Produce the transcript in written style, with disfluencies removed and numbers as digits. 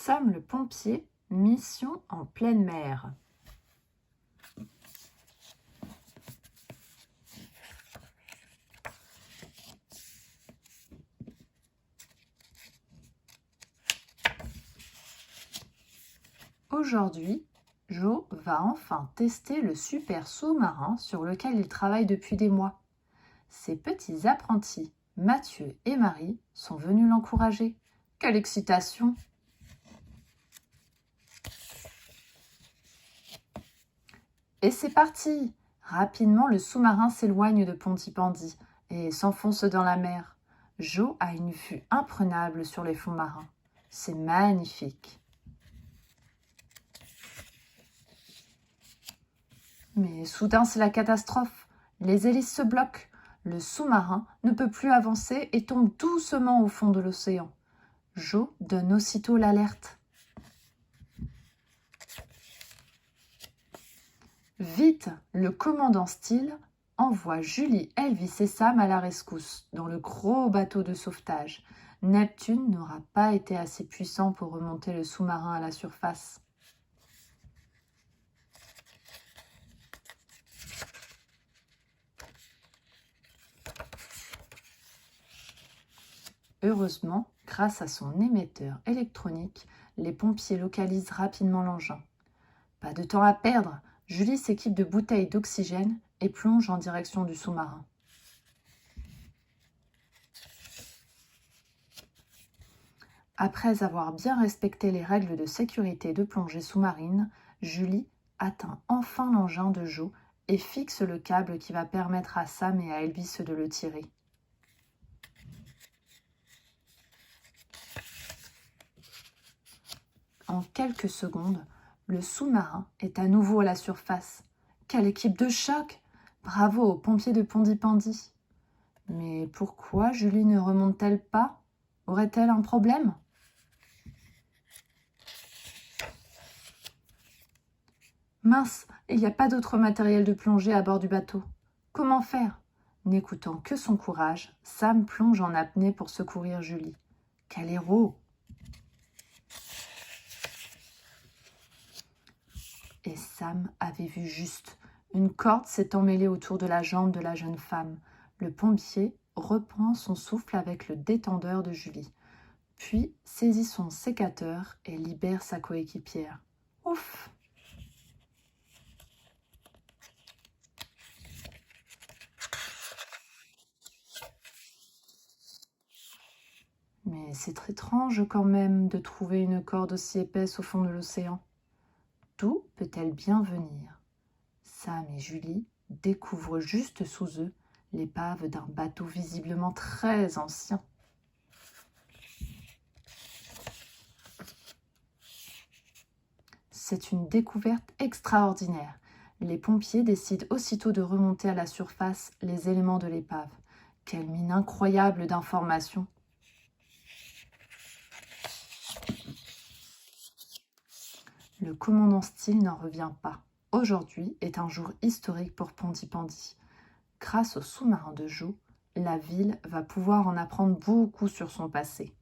Sam le pompier, mission en pleine mer. Aujourd'hui, Joe va enfin tester le super sous-marin sur lequel il travaille depuis des mois. Ses petits apprentis, Mathieu et Marie, sont venus l'encourager. Quelle excitation! Et c'est parti! Rapidement, le sous-marin s'éloigne de Pontypandy et s'enfonce dans la mer. Joe a une vue imprenable sur les fonds marins. C'est magnifique. Mais soudain, c'est la catastrophe. Les hélices se bloquent. Le sous-marin ne peut plus avancer et tombe doucement au fond de l'océan. Joe donne aussitôt l'alerte. Vite, le commandant Steele envoie Julie, Elvis et Sam à la rescousse dans le gros bateau de sauvetage. Neptune n'aura pas été assez puissant pour remonter le sous-marin à la surface. Heureusement, grâce à son émetteur électronique, les pompiers localisent rapidement l'engin. Pas de temps à perdre, Julie s'équipe de bouteilles d'oxygène et plonge en direction du sous-marin. Après avoir bien respecté les règles de sécurité de plongée sous-marine, Julie atteint enfin l'engin de Joe et fixe le câble qui va permettre à Sam et à Elvis de le tirer. En quelques secondes, le sous-marin est à nouveau à la surface. Quelle équipe de choc! Bravo aux pompiers de Pontypandy. Mais pourquoi Julie ne remonte-t-elle pas? Aurait-elle un problème? Mince, il n'y a pas d'autre matériel de plongée à bord du bateau. Comment faire? N'écoutant que son courage, Sam plonge en apnée pour secourir Julie. Quel héros! Et Sam avait vu juste. Une corde s'est emmêlée autour de la jambe de la jeune femme. Le pompier reprend son souffle avec le détendeur de Julie, puis saisit son sécateur et libère sa coéquipière. Ouf! Mais c'est très étrange quand même de trouver une corde aussi épaisse au fond de l'océan. D'où peut-elle bien venir? Sam et Julie découvrent juste sous eux l'épave d'un bateau visiblement très ancien. C'est une découverte extraordinaire. Les pompiers décident aussitôt de remonter à la surface les éléments de l'épave. Quelle mine incroyable d'informations! Le commandant Steele n'en revient pas. Aujourd'hui est un jour historique pour Pontypandy. Grâce au sous-marin de Joe, la ville va pouvoir en apprendre beaucoup sur son passé.